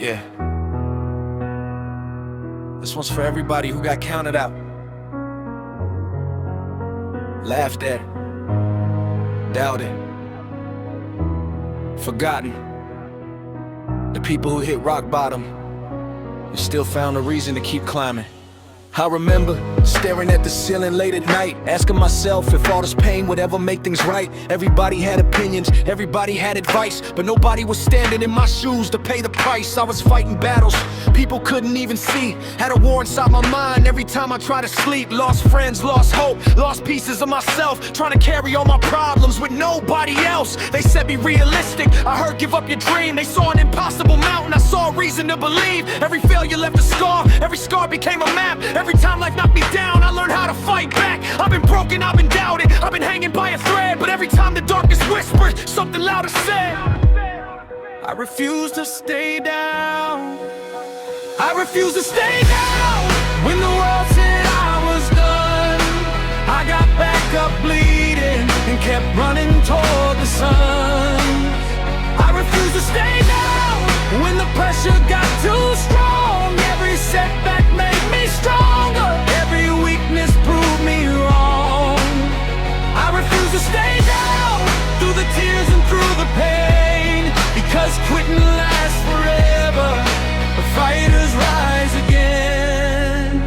Yeah. This one's for everybody who got counted out, laughed at, doubted, forgotten. The people who hit rock bottom and still found a reason to keep climbing. I remember staring at the ceiling late at night, asking myself if all this pain would ever make things right. Everybody had opinions, everybody had advice, but nobody was standing in my shoes to pay the price. I was fighting battles people couldn't even see, had a war inside my mind every time I tried to sleep. Lost friends, lost hope, lost pieces of myself, trying to carry all my problems with nobody else. They said be realistic, I heard give up your dream. They saw an impossible mountain, I saw a reason to believe. Every failure left a scar, every scar became a map. Every time life knocked me down, I learned how to fight back. I've been broken, I've been doubted, I've been hanging by a thread, but every time the darkness whispered, something louder said, I refuse to stay down. I refuse to stay down. When the world said I was done, I got back up bleeding and kept running toward the sun. I refuse to stay down. When the pressure got too strong, every setback made me stronger, every weakness proved me wrong. I refuse to stay down, through the tears and through the pain, because quitting lasts forever, but fighters rise again.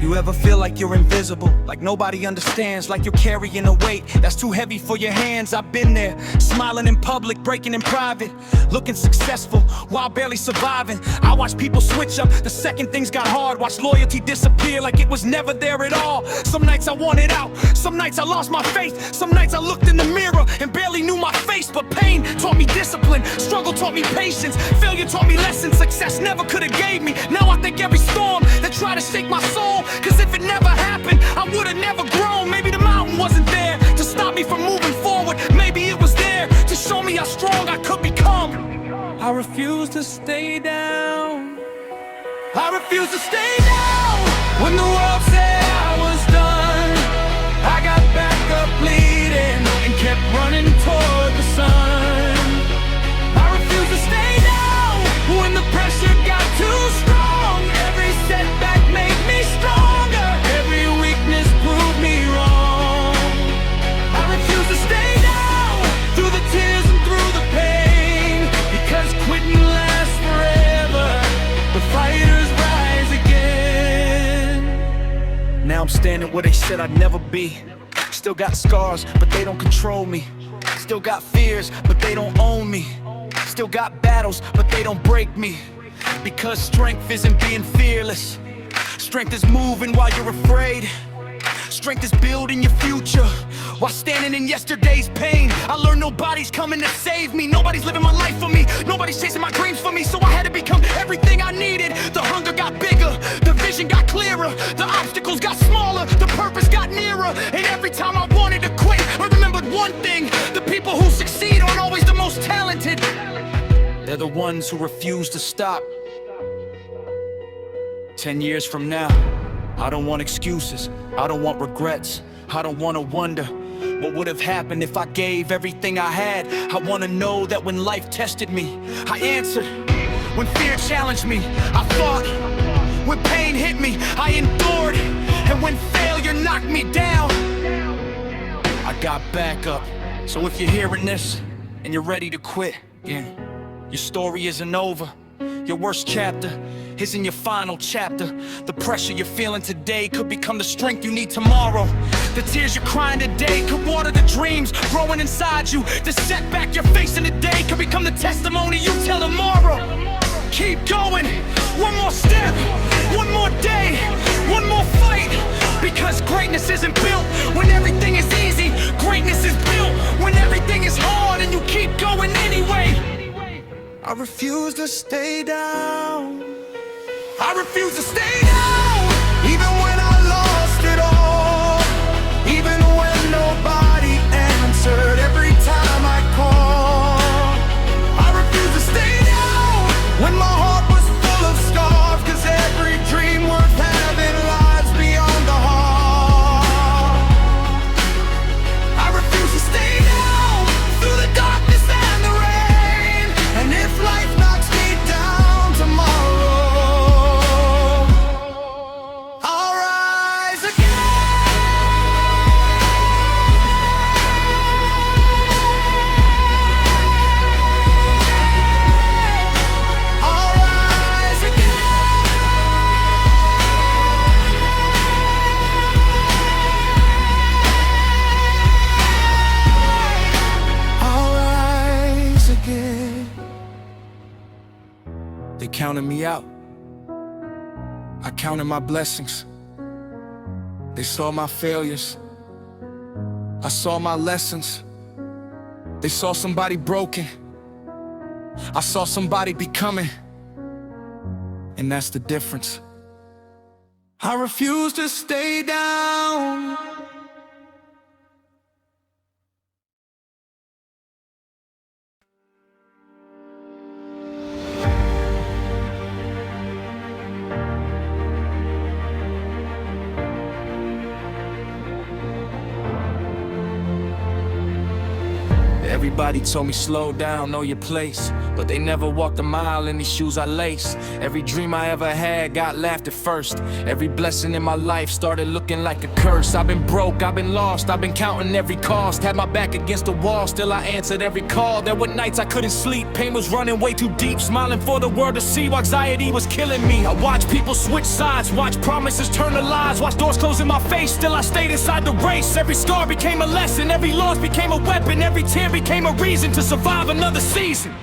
You ever feel like you're invisible, like nobody understands, like you're carrying a weight that's too heavy for your hands? I've been there, smiling in public, breaking in private, looking successful while barely surviving. I watched people switch up the second things got hard, watched loyalty disappear like it was never there at all. Some nights I wanted out, some nights I lost my faith, some nights I looked in the mirror and barely knew my face. But pain taught me discipline, struggle taught me patience, failure taught me lessons success never could have gave me. Now I think every storm that tried to shake my soul, cause if it never happened, I would've never grown. Maybe the mountain wasn't there to stop me from moving forward, maybe it was there to show me how strong I could become. I refuse to stay down. I refuse to stay down. When the world said I was done, I got back up bleeding and kept running toward the sun. I refuse to stay down. When the pressure got too strong, every setback made me stronger, every weakness proved me wrong. I refuse to stay down, through the tears and through the pain, because quitting lasts forever, the fighters rise again. Now I'm standing where they said I'd never be. Still got scars, but they don't control me. Still got fears, but they don't own me. Still got battles, but they don't break me. Because strength isn't being fearless. Strength is moving while you're afraid. Strength is building your future while standing in yesterday's pain. I learned nobody's coming to save me, nobody's living my life for me, nobody's chasing my dreams for me. So I had to become everything I needed. The hunger got bigger, the vision got clearer, the obstacles got smaller, the purpose got nearer. And every time I wanted to quit, I remembered one thing: the people who succeed aren't always the most talented, they're the ones who refuse to stop. 10 years from now, I don't want excuses, I don't want regrets, I don't want to wonder what would have happened if I gave everything I had. I want to know that when life tested me, I answered. When fear challenged me, I fought. When pain hit me, I endured. And when failure knocked me down, I got back up. So if you're hearing this and you're ready to quit, yeah, your story isn't over. Your worst chapter isn't your final chapter. The pressure you're feeling today could become the strength you need tomorrow. The tears you're crying today could water the dreams growing inside you. The setback you're facing today could become the testimony you tell tomorrow. Keep going, one more step, one more day, one more fight. Because greatness isn't built when everything is easy. Greatness is built when everything is hard and you keep going anyway. I refuse to stay down. I refuse to stay down. Even when I lost it all, even when nobody answered every time I called. I refuse to stay down. When my heart was full of scars, cause every dream worth having lies beyond the heart. I refuse to stay down, through the darkness and the rain. And if life knocks me down, They counted me out. I counted my blessings. They saw my failures. I saw my lessons. They saw somebody broken. I saw somebody becoming. And that's the difference. I refuse to stay down. Everybody told me slow down, know your place, but they never walked a mile in these shoes I lace. Every dream I ever had got laughed at first. Every blessing in my life started looking like a curse. I've been broke, I've been lost, I've been counting every cost. Had my back against the wall, still I answered every call. There were nights I couldn't sleep, pain was running way too deep. Smiling for the world to see while anxiety was killing me. I watched people switch sides, watched promises turn to lies, watched doors close in my face, still I stayed inside the race. Every scar became a lesson, every loss became a weapon, every tear became a reason to survive another season.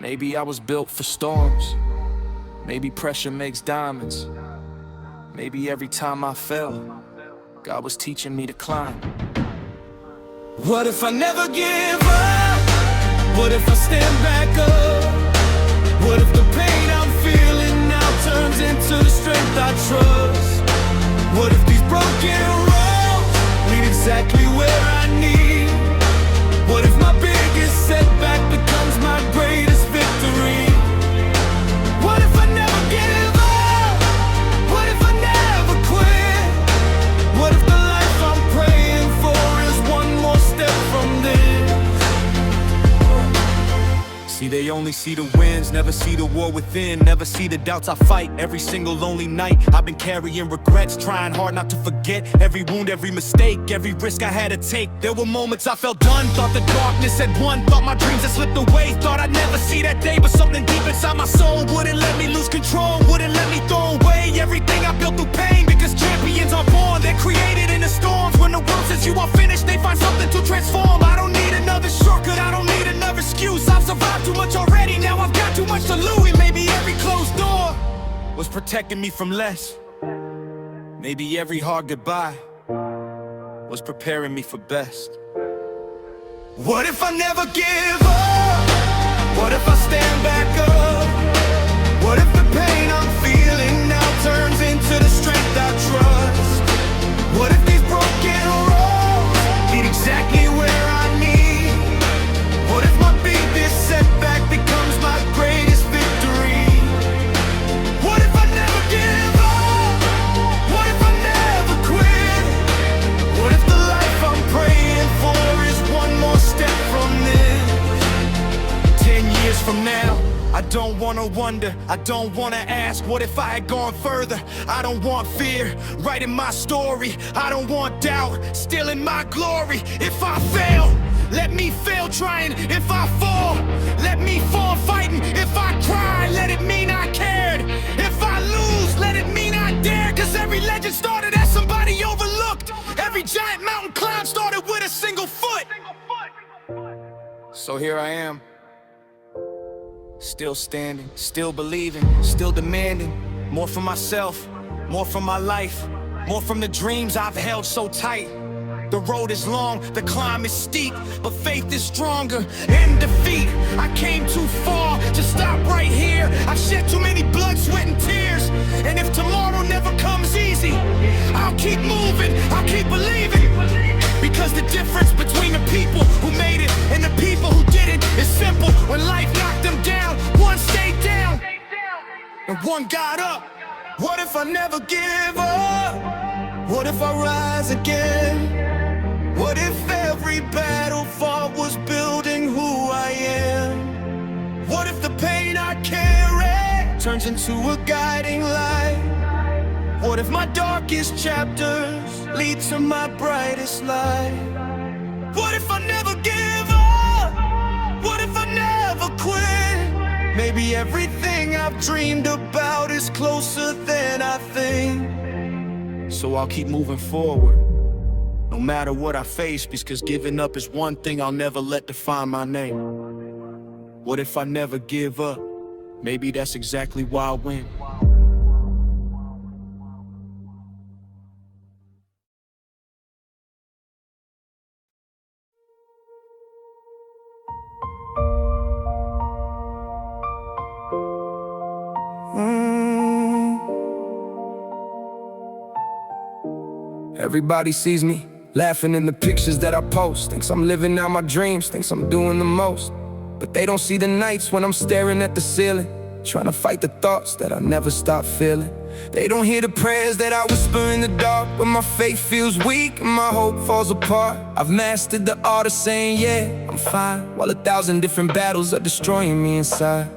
Maybe I was built for storms. Maybe pressure makes diamonds. Maybe every time I fell, God was teaching me to climb. What if I never give up? What if I stand back up? What if the pain I'm feeling now turns into the strength I trust? What if these broken roads lead exactly where I need? What if my biggest setback becomes my greatest victory? What if I never give up? What if I never quit? What if the life I'm praying for is one more step from this? See, they only see the wins, never see the war within, never see the doubts I fight. Every single lonely night I've been carrying regrets, trying hard not to forget every wound, every mistake, every risk I had to take. There were moments I felt done, thought the darkness had won, thought my dreams had slipped away, thought I'd never see that day. But something deep inside my soul wouldn't let me lose control, wouldn't let me throw away everything I built through pain. Because champions are born, they're created in the storms. When the world says you are finished, they find something to transform. I don't need another shortcut, I don't need another excuse. I've survived too much already, now I've got too much to lose. Maybe every closed door was protecting me from less. Maybe every hard goodbye was preparing me for best. What if I never give up? What if I stand back up? What if the pain I'm feeling now turns into the strength I trust? What if these broken roads lead exactly where I need? What if my biggest setback becomes my greatest victory? What if I never give up? What if I never quit? What if the life I'm praying for is one more step from this? 10 years from now, I don't wanna wonder, I don't wanna ask, what if I had gone further? I don't want fear, writing my story. I don't want doubt, stealing my glory. If I fail, let me fail trying. If I fall, let me fall fighting. If I cry, let it mean I cared. If I lose, let it mean I dared. Cause every legend started as somebody overlooked. Every giant mountain climb started with a single foot. So here I am, still standing, still believing, still demanding more from myself, more from my life, more from the dreams I've held so tight. The road is long, the climb is steep, but faith is stronger in defeat. I came too far to stop right here. I've shed too many blood, sweat, and tears. And if tomorrow never comes easy, I'll keep moving, I'll keep believing. Because the difference between the people who made it and the people who didn't is simple. When life knocked them down, one stayed down and one got up. What if I never give up? What if I rise again? What if every battle fought was building who I am? What if the pain I carry turns into a guiding light? What if my darkest chapters lead to my brightest light? What if I never give up? What if I never quit? Maybe everything I've dreamed about is closer than I think. So I'll keep moving forward, no matter what I face, because giving up is one thing I'll never let define my name. What if I never give up? Maybe that's exactly why I win. Everybody sees me laughing in the pictures that I post, thinks I'm living out my dreams, thinks I'm doing the most. But they don't see the nights when I'm staring at the ceiling, trying to fight the thoughts that I never stop feeling. They don't hear the prayers that I whisper in the dark when my faith feels weak and my hope falls apart. I've mastered the art of saying yeah, I'm fine, while 1,000 different battles are destroying me inside.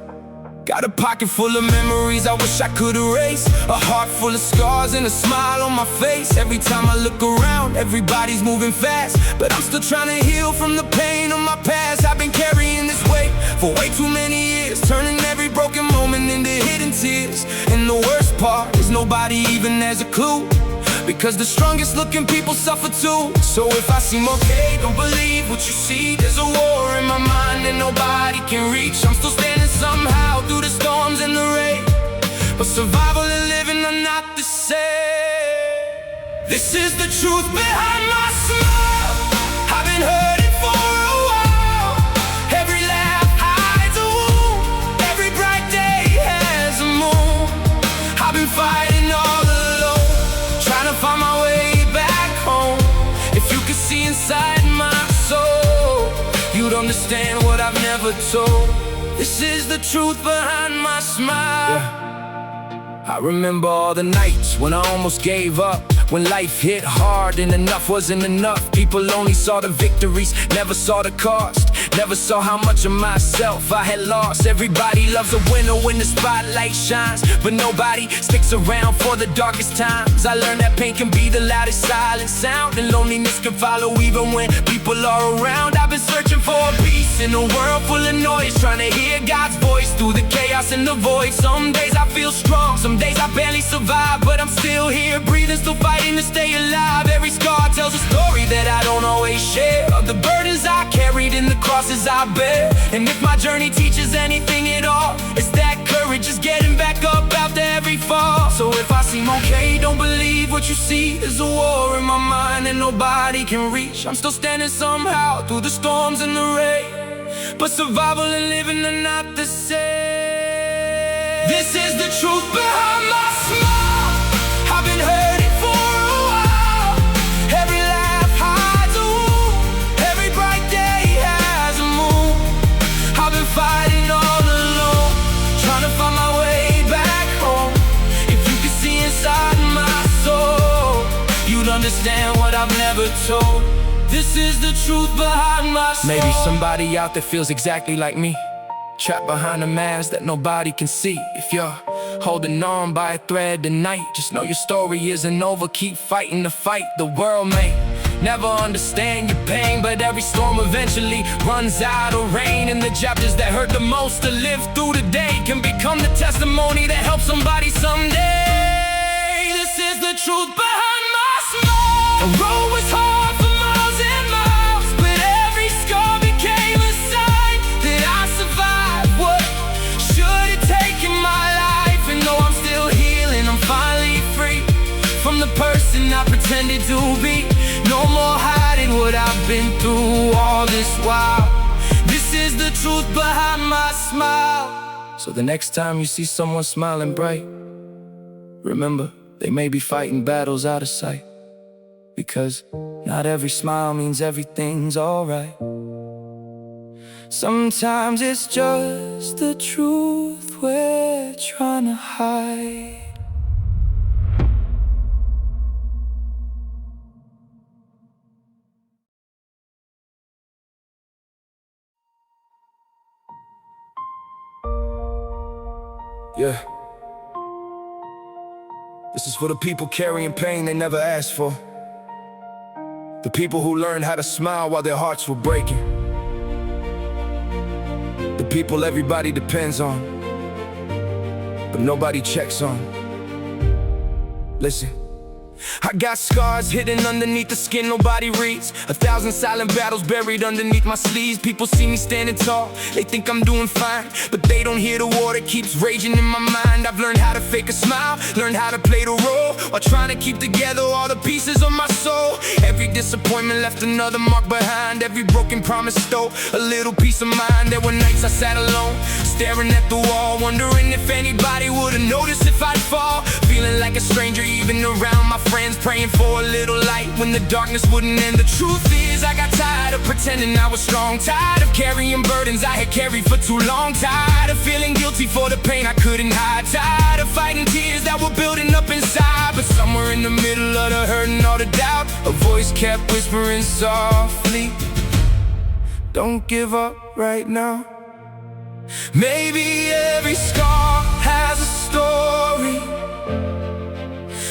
Got a pocket full of memories I wish I could erase, a heart full of scars and a smile on my face. Every time I look around, everybody's moving fast, but I'm still trying to heal from the pain of my past. I've been carrying this weight for way too many years, turning every broken moment into hidden tears. And the worst part is nobody even has a clue, because the strongest looking people suffer too. So if I seem okay, don't believe what you see. There's a war in my mind that nobody can reach. I'm still standing somehow through the storms and the rain, but survival and living are not the same. This is the truth behind my smile. I've been hurting for a while. Every laugh hides a wound, every bright day has a moon. I've been fighting all alone, trying to find my way back home. If you could see inside my soul, you'd understand what I've never told. This is the truth behind my smile. I remember all the nights when I almost gave up, when life hit hard and enough wasn't enough. People only saw the victories, never saw the cost, never saw how much of myself I had lost. Everybody loves a winner when the spotlight shines, but nobody sticks around for the darkest times. I learned that pain can be the loudest silent sound, and loneliness can follow even when people are around. I've been searching for a peace in a world full of noise, trying to hear God's voice through the chaos and the void. Some days I feel strong, some days I barely survive, but I'm still here, breathing, still fighting to stay alive. Every scar tells a story that I don't always share, of the burdens I carried and the crosses I bear. And if my journey teaches anything at all, it's that courage is getting back up after every fall. So if I seem okay, don't believe what you see. There's a war in my mind that nobody can reach. I'm still standing somehow through the storms and the rain, but survival and living are not the same. This is the truth behind my smile. I've been hurting for a while. Every laugh hides a wound, every bright day has a moon. I've been fighting all alone, trying to find my way back home. If you could see inside my soul, you'd understand what I've never told. This is the truth behind my soul. Maybe somebody out there feels exactly like me, trapped behind a mask that nobody can see. If you're holding on by a thread tonight, just know your story isn't over. Keep fighting the fight. The world may never understand your pain, but every storm eventually runs out of rain. And the chapters that hurt the most to live through the day can become the testimony that helps somebody someday. This is the truth behind my smile. The road was hard for miles and miles, but every scar became a sign that I survived what should have taken my life. And though I'm still healing, I'm finally free from the person I pretended to be. No more hiding what I've been through all this while. This is the truth behind my smile. So the next time you see someone smiling bright, remember, they may be fighting battles out of sight, because not every smile means everything's alright. Sometimes it's just the truth we're trying to hide. Yeah. This is for the people carrying pain they never asked for. The people who learned how to smile while their hearts were breaking. The people everybody depends on, but nobody checks on. Listen. I got scars hidden underneath the skin nobody reads. 1,000 silent battles buried underneath my sleeves. People see me standing tall, they think I'm doing fine, but they don't hear the war that keeps raging in my mind. I've learned how to fake a smile, learned how to play the role, while trying to keep together all the pieces of my soul. Every disappointment left another mark behind. Every broken promise stole a little piece of mind. There were nights I sat alone, staring at the wall, wondering if anybody would've noticed if I'd fall. Feeling like a stranger even around my friends, praying for a little light when the darkness wouldn't end. The truth is I got tired of pretending I was strong, tired of carrying burdens I had carried for too long, tired of feeling guilty for the pain I couldn't hide, tired of fighting tears that were building up inside. But somewhere in the middle of the hurt and all the doubt, a voice kept whispering softly, don't give up right now. Maybe every scar has a story,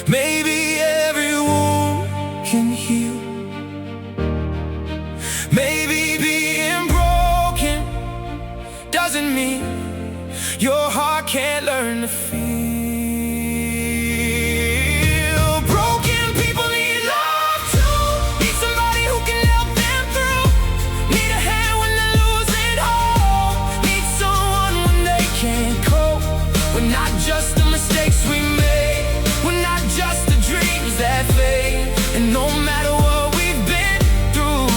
maybe every wound can heal, maybe being broken doesn't mean your heart can't learn to feel. Broken people need love too, need somebody who can help them through, need a hand when they're losing hope, need someone when they can't cope. We're not just the mistakes we made, we're not just the dreams that fade, and no matter what we've been through,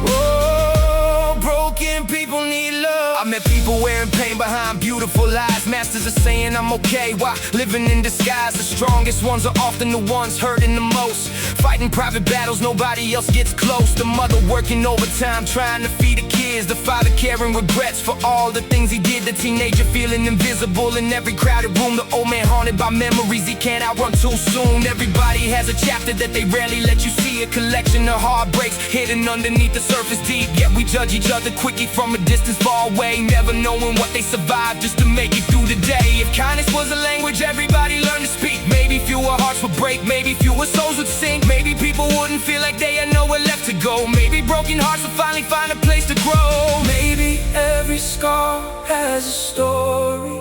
oh, broken people need love. I met people wearing pain behind beautiful lies, masters of saying I'm okay while living in disguise. The strongest ones are often the ones hurting the most, fighting private battles nobody else gets close. The mother working overtime trying to feed the kids, the father carrying regrets for all the things he did, the teenager feeling invisible in every crowded room, the old man haunted by memories he can't outrun too soon. Everybody has a chapter that they rarely let you see, a collection of heartbreaks hidden underneath the surface deep. Yet we judge each other quickly from a distance far away, never knowing what they survived just to make it through the day. If kindness was a language everybody learned to speak, maybe fewer hearts would break, maybe fewer souls would sink, maybe people wouldn't feel like they had nowhere left to go, maybe broken hearts would finally find a place to grow. Maybe every scar has a story,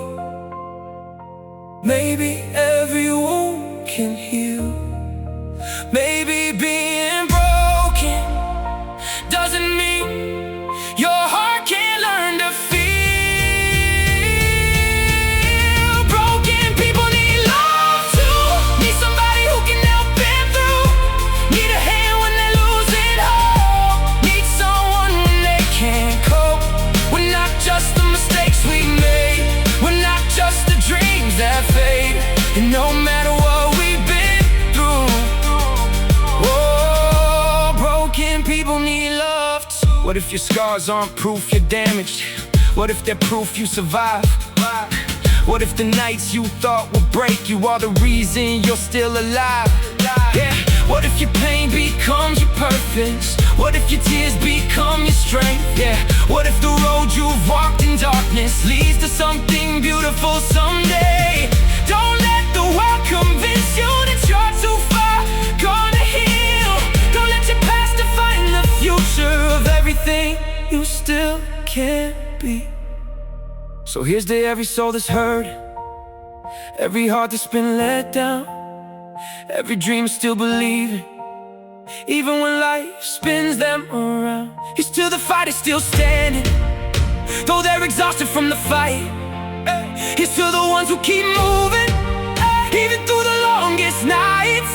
maybe every wound can heal, maybe being broken doesn't mean your heart can't learn to feel. Broken people need love too, need somebody who can help them through, need a hand when they're losing hope, need someone when they can't cope. We're not just the mistakes we made, we're not just the dreams that fade, and no matter what we've been through, oh, broken people need love too. What if your scars aren't proof you're damaged? What if they're proof you survive? What if the nights you thought would break you are the reason you're still alive? Yeah. What if your pain becomes your purpose? What if your tears become your strength? Yeah. What if the road you've walked in darkness leads to something beautiful someday? Don't let the world convince you that you're too far gone to heal. Don't let your past define the future of everything you still can't be. So here's to every soul that's hurt, every heart that's been let down, every dream still believing, even when life spins them around. Here's to the fighters still standing, though they're exhausted from the fight. Here's to the ones who keep moving, even through the longest nights.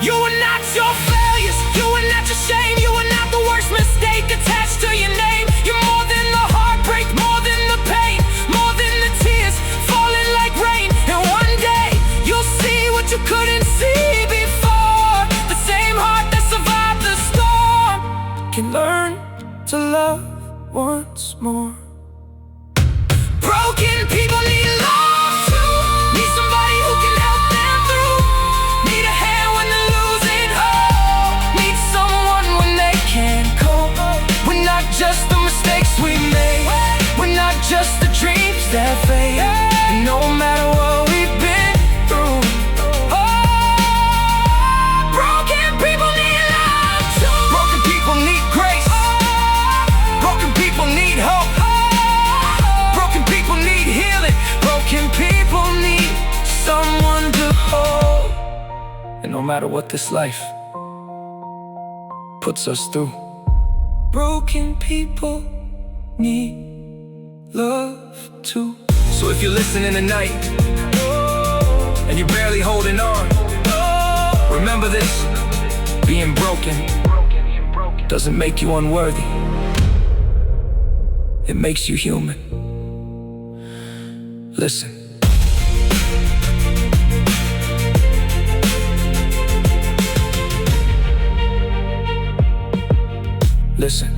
You are not your failures, you are not your shame, you are not the worst mistake attached to your name. You're more than the heartbreak, more than the pain, more than the tears falling like rain. And one day you'll see what you couldn't see before. The same heart that survived the storm can learn to love once more. Broken people need love too, need somebody who can help them through, need a hand when they're losing hope, need someone when they can't cope. We're not just the mistakes we made, we're not just the dreams that fade, and no matter what we've been through, oh, broken people need love too. Broken people need grace, broken people need hope, broken people need healing. matter what this life puts us through. Broken people need love too. So if you're listening tonight and you're barely holding on, remember this: being broken doesn't make you unworthy. It makes you human. Listen. Listen.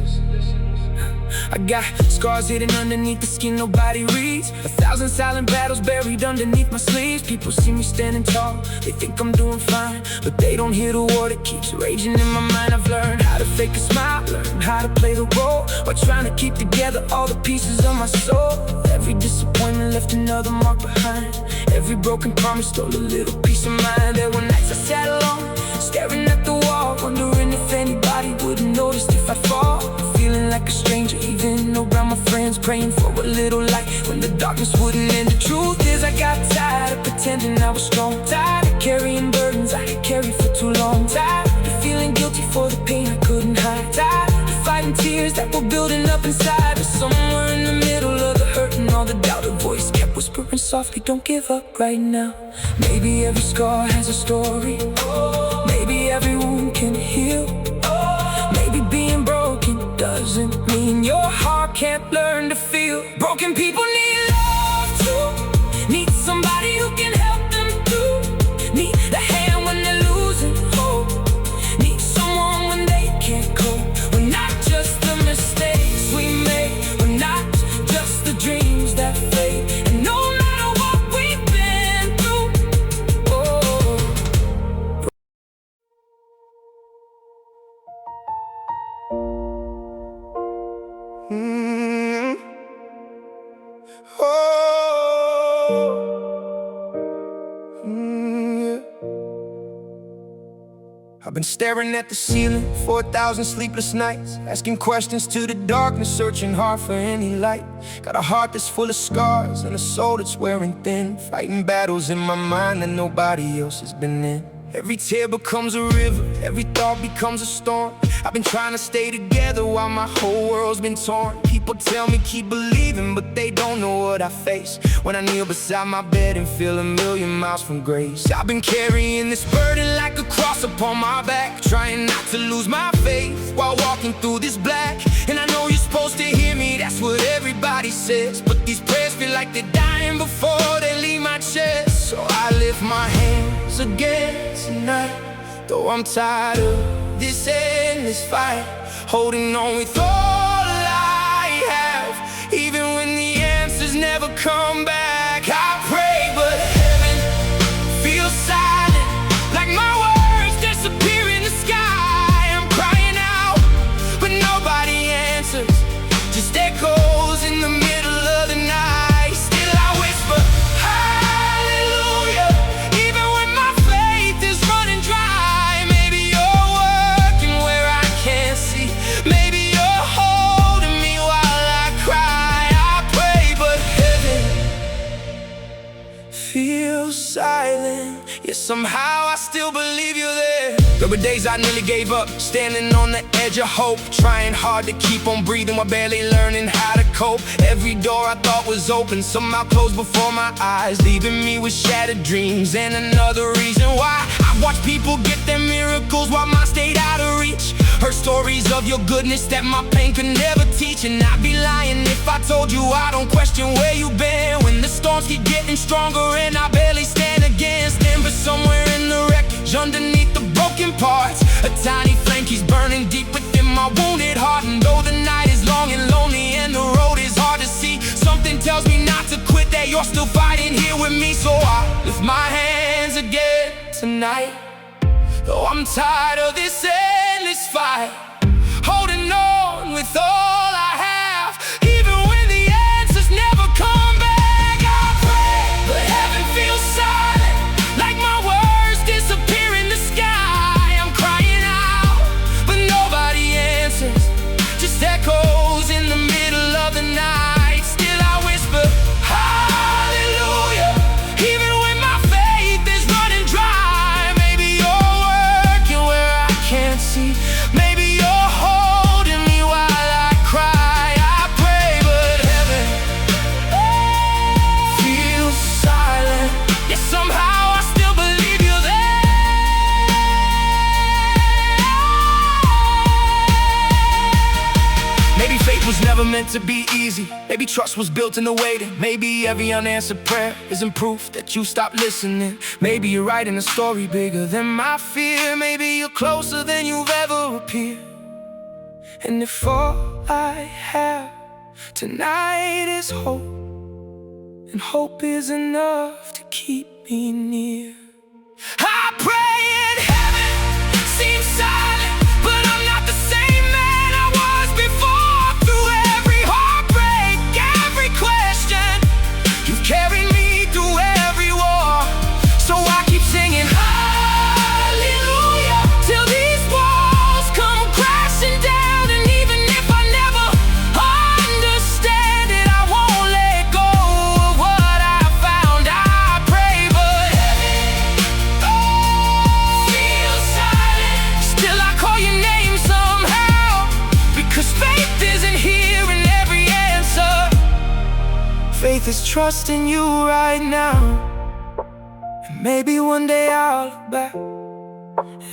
I got scars hidden underneath the skin nobody reads. 1,000 silent battles buried underneath my sleeves. People see me standing tall, they think I'm doing fine, but they don't hear the war that keeps raging in my mind. I've learned how to fake a smile, learned how to play the role, while trying to keep together all the pieces of my soul. Every disappointment left another mark behind. Every broken promise stole a little piece of mine. There were nights I sat alone, staring at the wall, wondering if anybody would notice if I fall. Feeling like a stranger, even around my friends, praying for a little light when the darkness wouldn't end. The truth is I got tired of pretending I was strong, tired of carrying burdens I had carried for too long, tired of feeling guilty for the pain I couldn't hide, tired of fighting tears that were building up inside. But somewhere in the middle of the hurt and all the doubt, a voice kept whispering softly, don't give up right now. Maybe every scar has a story, maybe every wound can heal. Maybe being broken doesn't mean your heart can't learn to feel. Broken people need love too, need somebody who can help them through, need a hand when they're losing hope, need someone when they can't cope. We're not just the mistakes we make, we're not just the dreams that fade. And no matter what we've been through, I've been staring at the ceiling for 1,000 sleepless nights, asking questions to the darkness, searching hard for any light. Got a heart that's full of scars and a soul that's wearing thin, fighting battles in my mind that nobody else has been in. Every tear becomes a river, every thought becomes a storm. I've been trying to stay together while my whole world's been torn. People tell me keep believing, but they don't know what I face when I kneel beside my bed and feel a million miles from grace. I've been carrying this burden like a cross upon my back, trying not to lose my faith while walking through this black. And I know you're supposed to hear me, that's what everybody says, but these prayers feel like they're dying before they leave my chest. So I lift my hands again tonight, though I'm tired of this endless fight, holding on with all I have, even when the answers never come back. I pray, but heaven feels silent, like my words disappear in the sky. I'm crying out, but nobody answers, just echoes in the middle of the night. Still I whisper, hallelujah, even when my faith is running dry. Maybe you're working where I can't see, maybe you're holding me while I cry. I pray, but heaven feels silent, yet somehow I still believe you're there. There were days I nearly gave up, standing on the edge of hope, trying hard to keep on breathing while barely learning how to cope. Every door I thought was open somehow closed before my eyes, leaving me with shattered dreams and another reason why I watch people get their miracles while mine stayed out of reach. Heard stories of your goodness that my pain could never teach, and I'd be lying if I told you I don't question where you've been. When the storms keep getting stronger and I barely stand against them, but somewhere in the wreckage, underneath the broken parts, a tiny flame keeps burning deep within my wounded heart. And though the night is long and lonely and the road is hard to see, something tells me not to quit, that you're still fighting here with me. So I lift my hands again tonight, though I'm tired of this endless fight, holding on with all I have, even when the answers never come back. I pray, but heaven feels silent, like my words disappear in the sky. I'm crying out, but nobody answers, just echoes in the middle of the night. Still I whisper, hallelujah, even when my faith is running dry. Maybe you're meant to be easy. Maybe trust was built in the waiting. Maybe every unanswered prayer isn't proof that you stopped listening. Maybe you're writing a story bigger than my fear. Maybe you're closer than you've ever appeared. And if all I have tonight is hope, and hope is enough to keep me near, I pray in heaven seems silent, but I'm not the same man I was before. Through every heartbreak, every question, you've carried me through every war. So I keep singing hallelujah till these walls come crashing down. And even if I never understand it, I won't let go of what I found. I pray, but feels silent. Still I call your name somehow, because faith isn't here in every answer. Faith is trusting you right now. And maybe one day I'll look back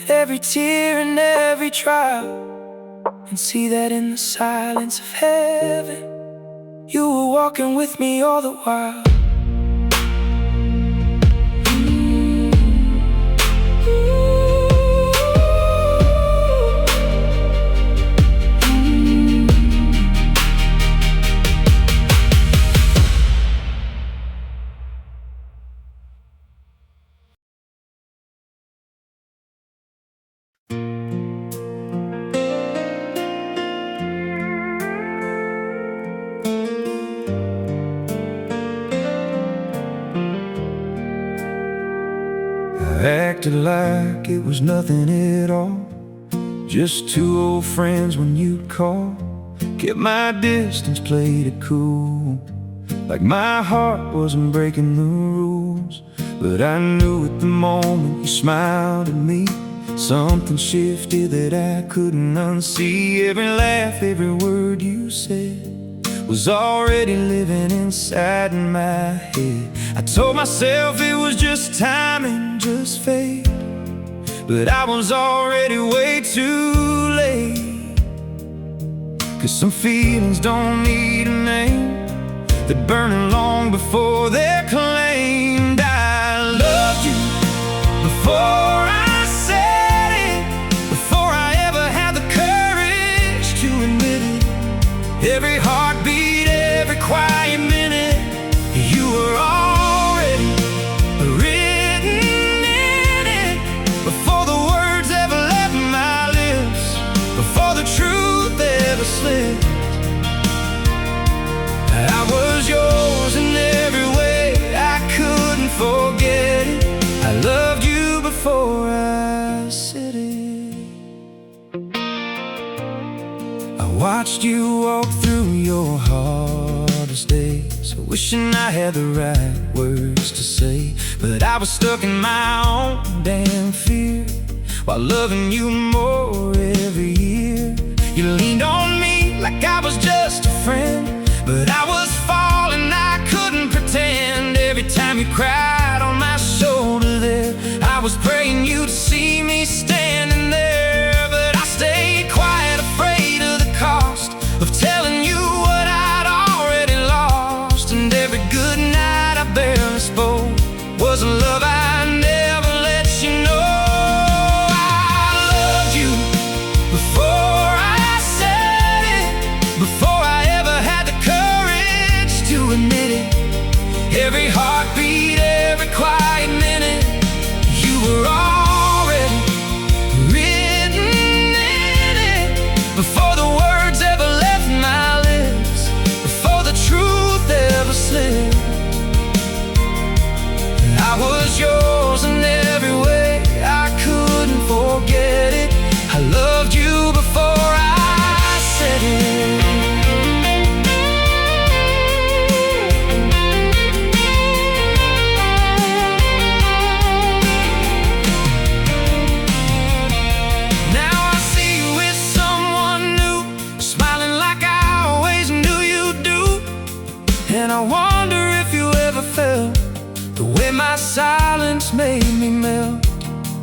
at every tear and every trial, and see that in the silence of heaven, you were walking with me all the while. I acted like it was nothing at all, just two old friends when you'd call. Kept my distance, played it cool, like my heart wasn't breaking the rules. But I knew at the moment you smiled at me, something shifted that I couldn't unsee. Every laugh, every word you said was already living inside my head. I told myself it was just timing, just fate, but I was already way too late. 'Cause some feelings don't need a name, they're burning long before they're claimed. I loved you before I said it, before I ever had the courage to admit it. Every heartbeat, every quiet minute, you were already written in it. Before the words ever left my lips, before the truth ever slipped, I was yours in every way, I couldn't forget it. I loved you before I said it. I watched you walk through your hardest days, wishing I had the right words to say, but I was stuck in my own damn fear, while loving you more every year. You leaned on me like I was just a friend, but I was falling, I couldn't pretend. Every time you cried on my shoulder there, I was praying you'd see me standing there. But I stayed quiet, afraid of the cost of telling you what I'd already lost. And every good night I barely spoke was a love I never let you know. I loved you before I said it, before I ever had the courage to admit it. Every heartbeat, every quiet minute, you were already written in it. Before the words ever left my lips, before the truth ever slipped, I was yours in every way, I couldn't forget it. I loved you before I said it. Now I see you with someone new, smiling like I always knew you'd do. And I wonder if you ever felt the way my silence made me melt.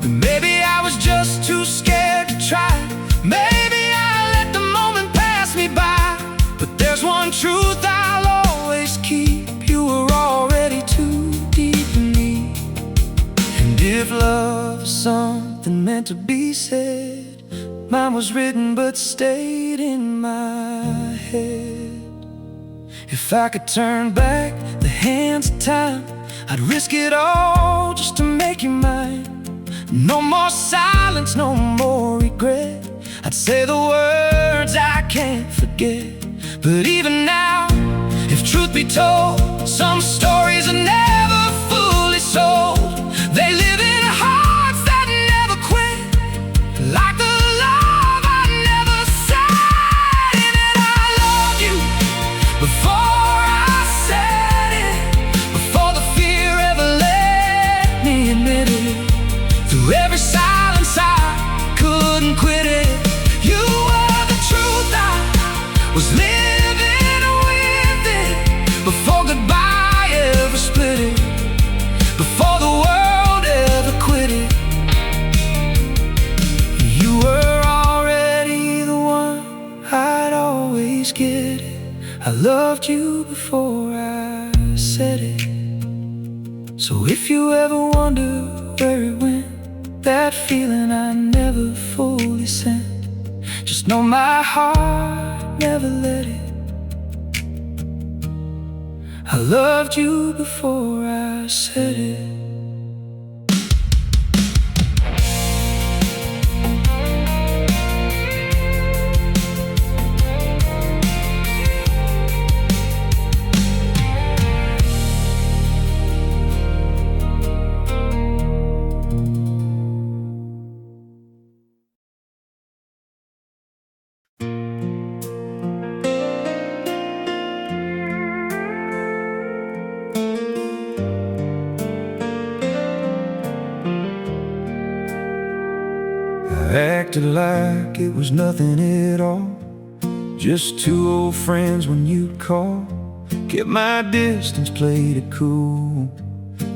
But maybe I was just too scared to try. Maybe I let the moment pass me by. But there's one something meant to be said. Mine was written but stayed in my head. If I could turn back the hands of time, I'd risk it all just to make you mine. No more silence, no more regret. I'd say the words I can't forget. But even now, if truth be told, some stories are never fully sold. They live in hearts that never quit, like the love I never said. And I loved you before I said it, before the fear ever let me admit it. Through every silence I couldn't quit it. You were the truth, I was living with it. Before goodbye ever split it, before the world ever quit it. You were already the one, I'd always get it. I loved you before I said it. So if you ever wonder where it went, that feeling I never fully sent, just know my heart never let it. I loved you before I said it. I acted like it was nothing at all, just two old friends when you'd call. Kept my distance, played it cool,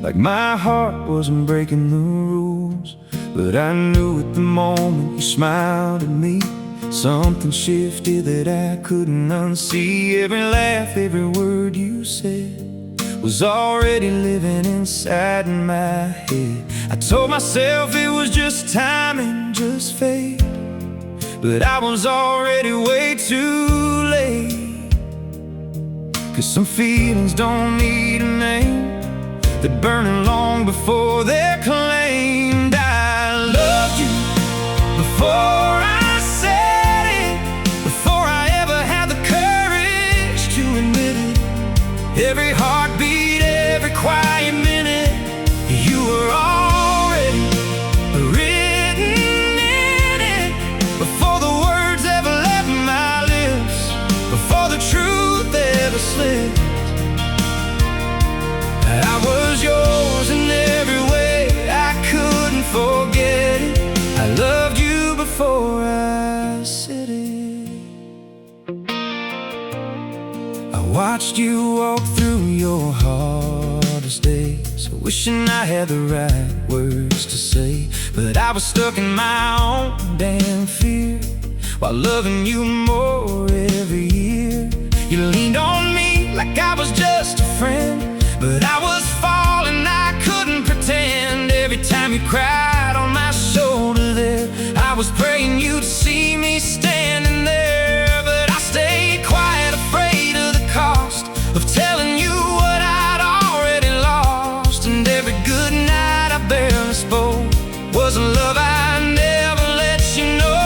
like my heart wasn't breaking the rules. But I knew at the moment you smiled at me, something shifted that I couldn't unsee. Every laugh, every word you said was already living inside my head. I told myself it was just timing, just fate, but I was already way too late. 'Cause some feelings don't need a name, they're burning long before they're claimed. I loved you before I said it, before I ever had the courage to admit it. Every heartbeat, every quiet minute, you were already written in it. Before the words ever left my lips, before the truth ever slipped, I was yours in every way, I couldn't forget it. I loved you before I said it. I watched you walk through your hardest days, wishing I had the right words to say, but I was stuck in my own damn fear, while loving you more every year. You leaned on me like I was just a friend, but I was falling, I couldn't pretend. Every time you cried on my shoulder there, I was praying you'd see me standing there. But I stayed quiet, afraid of the cost of telling you what I'd already lost. And every good night I barely spoke was a love I never let you know.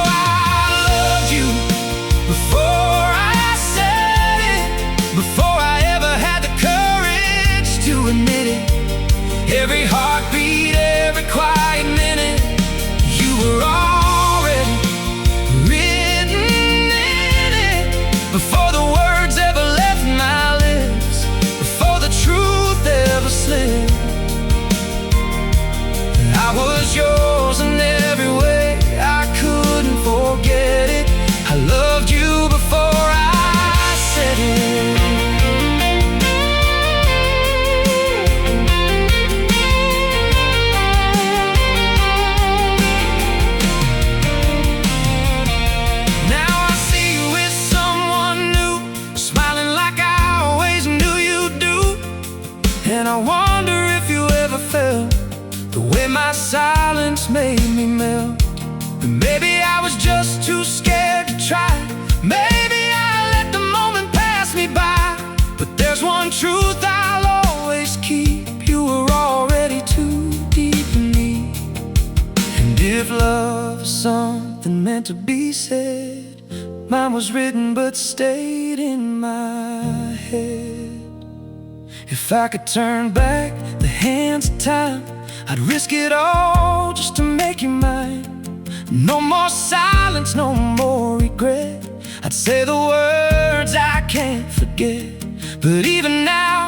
I loved you before I said it, before I ever had the courage to admit it. Every heartbeat, every quiet minute, you were all silence made me melt. And maybe I was just too scared to try. Maybe I let the moment pass me by. But there's one truth I'll always keep: you were already too deep in me. And if love is something meant to be said, mine was written but stayed in my head. If I could turn back the hands of time, I'd risk it all just to make you mine. No more silence, no more regret. I'd say the words I can't forget. But even now,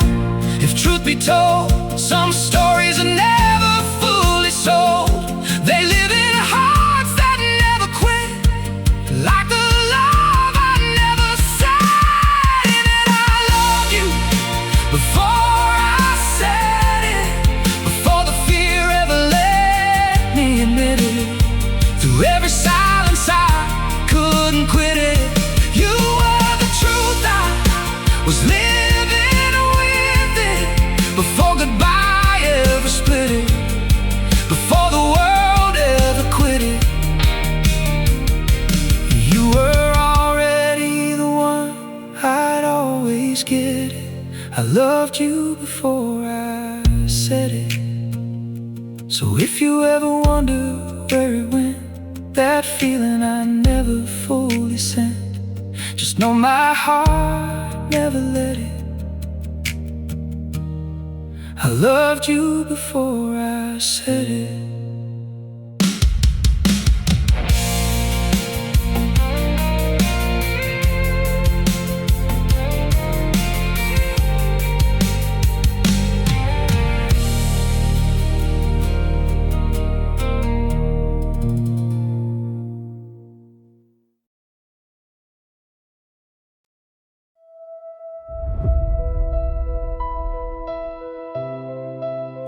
if truth be told, some stories are never fully sold. They live in hearts that never quit, like the love I never said. And I love you before I said it, before the fear ever let me admit it. Through every silence I couldn't quit it. You were the truth I was living with it, before goodbye ever split it, before the world ever quit it. You were already the one, I'd always get it. I loved you before I said it. So if you ever wonder where it went, that feeling I never fully sent, just know my heart never let it. I loved you before I said it.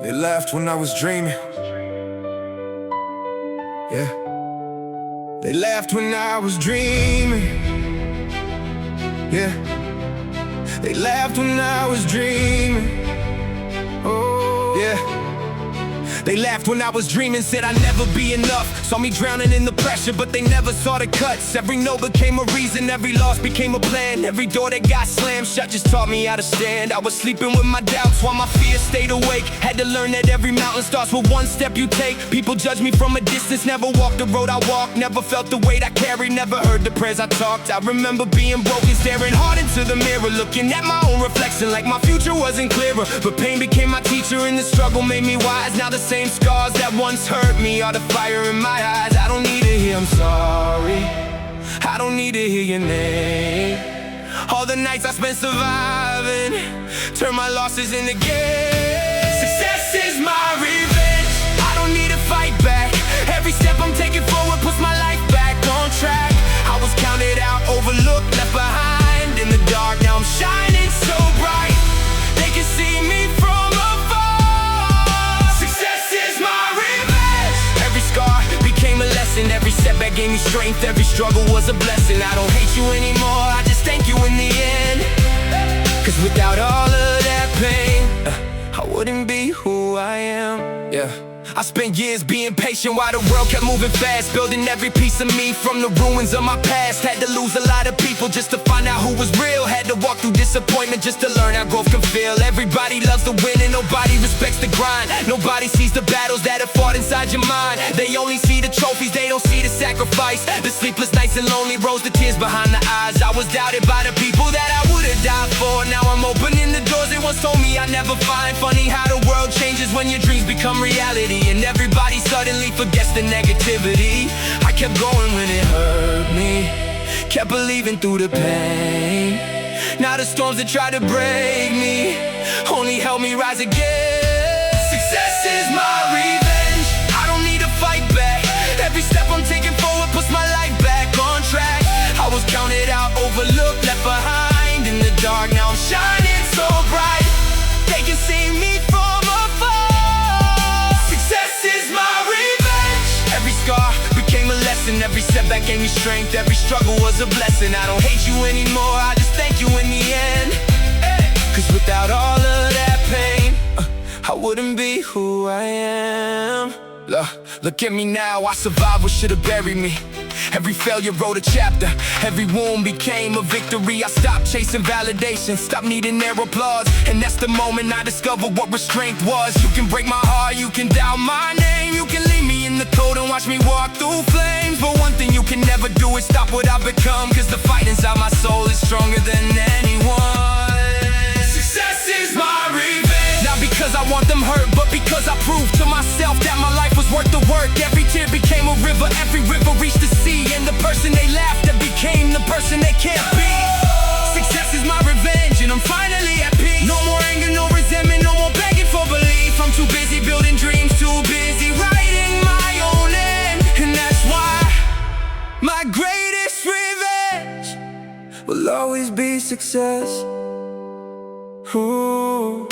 They laughed when I was dreaming. Yeah. They laughed when I was dreaming. Yeah. They laughed when I was dreaming. Oh, yeah. They laughed when I was dreaming, said I'd never be enough. Saw me drowning in the pressure, but they never saw the cuts. Every no became a reason, every loss became a plan. Every door that got slammed shut just taught me how to stand. I was sleeping with my doubts while my fears stayed awake. Had to learn that every mountain starts with one step you take. People judge me from a distance, never walked the road I walked. Never felt the weight I carried, never heard the prayers I talked. I remember being broken, staring hard into the mirror, looking at my own reflection like my future wasn't clearer. But pain became my teacher and the struggle made me wise. Now the same scars that once hurt me are the fire in my eyes. I don't need to hear I'm sorry, I don't need to hear your name. All the nights I spent surviving turn my losses into gains. Success is my revenge, I don't need to fight back. Every step I'm taking forward puts my life back on track. I was counted out, overlooked, left behind in the dark. Now I'm shining so bright, they can see me from afar. Success is my revenge. Every scar became a lesson, every setback gave me strength, every struggle was a blessing. I don't hate you anymore, I just thank you in the end. Cause without all of that pain, I wouldn't be who I am. Yeah. I spent years being patient while the world kept moving fast, building every piece of me from the ruins of my past. Had to lose a lot of people just to find out who was real. Had to walk through disappointment just to learn how growth can feel. Everybody loves to win and nobody respects the grind. Nobody sees the battles that are fought inside your mind. They only see the trophies, they don't see the sacrifice. The sleepless nights and lonely roads, the tears behind the eyes. I was doubted by the people that I would've died for. Now I'm opening the doors they once told me I'd never find. Funny how the world changes when your dreams become reality, and everybody suddenly forgets the negativity. I kept going when it hurt me, kept believing through the pain. Now the storms that try to break me only help me rise again. Success is my revenge, I don't need to fight back. Every step I'm taking forward puts my life back on track. I was counted out, overlooked, left behind in the dark. Now I'm shining so bright, they can see me from afar. Success is my revenge. Every scar became a lesson, every setback gave me strength, every struggle was a blessing. I don't hate you anymore, I just thank you in the end. Cause without all of that pain, I wouldn't be who I am. Look. Look at me now, I survived what should've buried me. Every failure wrote a chapter, every wound became a victory. I stopped chasing validation, stopped needing their applause, and that's the moment I discovered what restraint was. You can break my heart, you can doubt my name, you can leave me in the cold and watch me walk through flames, but one thing you can never do is stop what I've become, cause the fight inside my soul is stronger than anyone. Success is my revenge, not because I want them hurt, but because I proved to myself that my life was worth the work. Every tear became a river, every river reached the sea, and the person they laughed at became the person they can't be. Success is my revenge, and I'm finally at peace. No more anger, no resentment, no more begging for belief. I'm too busy building dreams, too busy writing my own end, and that's why my greatest revenge will always be success. Ooh.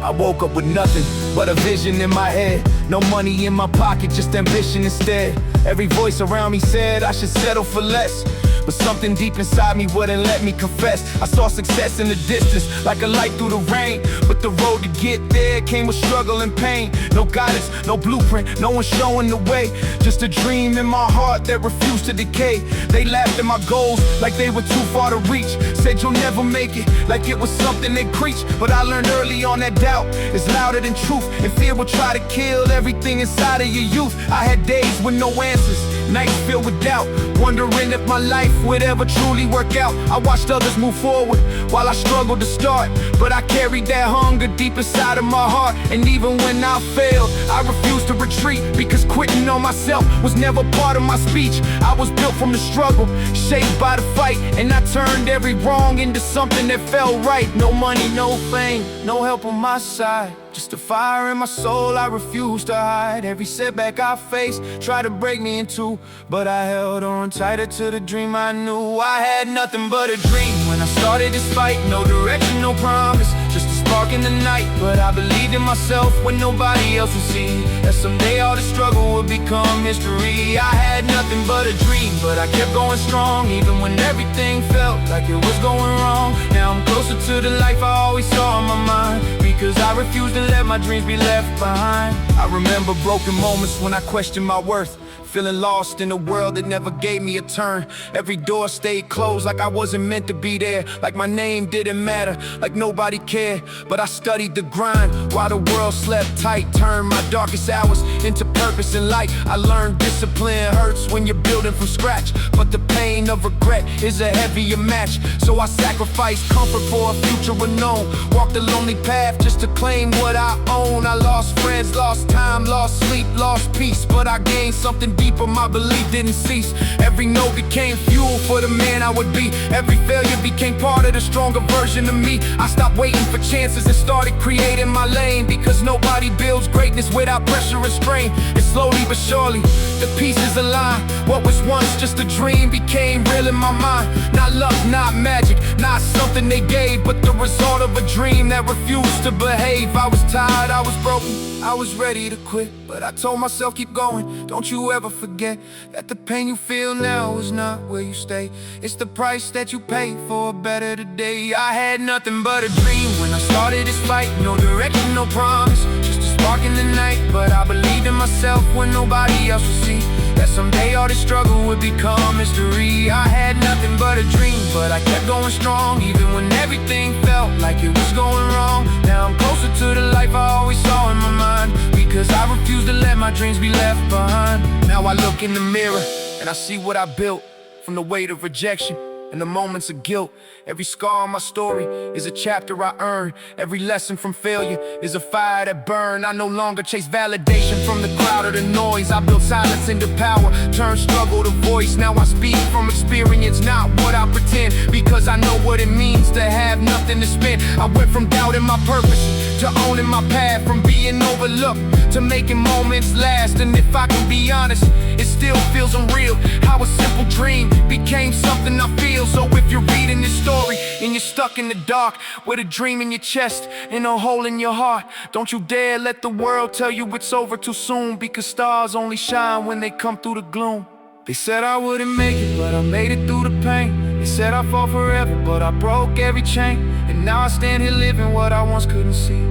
I woke up with nothing but a vision in my head. No money in my pocket, just ambition instead. Every voice around me said I should settle for less, but something deep inside me wouldn't let me confess. I saw success in the distance, like a light through the rain, but the road to get there came with struggle and pain. No guidance, no blueprint, no one showing the way. Just a dream in my heart that refused to decay. They laughed at my goals like they were too far to reach, said you'll never make it, like it was something they preached. But I learned early on that doubt is louder than truth, and fear will try to kill everything inside of your youth. I had days with no answers, nights filled with doubt, wondering if my life would ever truly work out. I watched others move forward while I struggled to start, but I carried that hunger deep inside of my heart. And even when I failed, I refused to retreat, because quitting on myself was never part of my speech. I was built from the struggle, shaped by the fight, and I turned every wrong into something that felt right. No money, no fame, no help on my side, just a fire in my soul I refuse to hide. Every setback I faced tried to break me in two, but I held on tighter to the dream I knew. I had nothing but a dream when I started this fight. No direction, no promise, just a spark in the night. But I believed in myself when nobody else would see that someday all the struggle would become history. I had nothing but a dream, but I kept going strong, even when everything felt like it was going wrong. Now I'm closer to the life I always saw in my mind, because I refused to let my dreams be left behind. I remember broken moments when I questioned my worth, feeling lost in a world that never gave me a turn. Every door stayed closed, like I wasn't meant to be there, like my name didn't matter, like nobody cared. But I studied the grind while the world slept tight, turned my darkest hours into purpose and light. I learned discipline hurts when you're building from scratch, but the pain of regret is a heavier match. So I sacrificed comfort for a future unknown, walked a lonely path just to claim what I own. I lost friends, lost time, lost sleep, lost peace, but I gained something deeper, my belief didn't cease. Every no became fuel for the man I would be. Every failure became part of the stronger version of me. I stopped waiting for chances and started creating my lane, because nobody builds greatness without pressure and strain. And slowly but surely, the pieces aligned. What was once just a dream became real in my mind. Not luck, not magic, not something they gave, but the result of a dream that refused to behave. I was tired, I was broken, I was ready to quit, but I told myself keep going. Don't you ever forget that the pain you feel now is not where you stay. It's the price that you pay for a better today. I had nothing but a dream when I started this fight. No direction, no promise, just a spark in the night. But I believed in myself when nobody else would see that someday all this struggle would become history. I had nothing but a dream, but I kept going strong, even when everything felt like it was going wrong. Now I'm closer to the life I always saw in my mind, because I refuse to let my dreams be left behind. Now I look in the mirror and I see what I built, from the weight of rejection and the moments of guilt. Every scar on my story is a chapter I earned. Every lesson from failure is a fire that burned. I no longer chase validation from the crowd or the noise. I built silence into power, turned struggle to voice. Now I speak from experience, not what I pretend, because I know what it means to have nothing to spend. I went from doubting my purpose to owning my path, from being overlooked to making moments last. And if I can be honest, it still feels unreal how a simple dream became something I feel. So if you're reading this story and you're stuck in the dark with a dream in your chest and a hole in your heart, don't you dare let the world tell you it's over too soon, because stars only shine when they come through the gloom. They said I wouldn't make it, but I made it through the pain. They said I'd fall forever, but I broke every chain. And now I stand here living what I once couldn't see,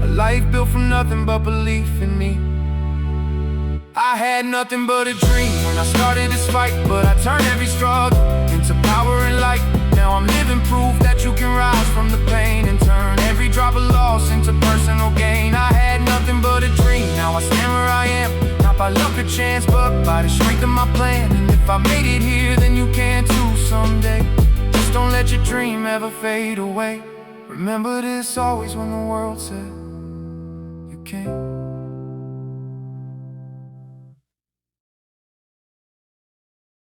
a life built from nothing but belief in me. I had nothing but a dream when I started this fight, but I turned every struggle into power and light. Now I'm living proof that you can rise from the pain and turn every drop of loss into personal gain. I had nothing but a dream, now I stand where I am, not by luck or chance, but by the strength of my plan. And if I made it here, then you can too someday. Just don't let your dream ever fade away. Remember this always when the world said you can't.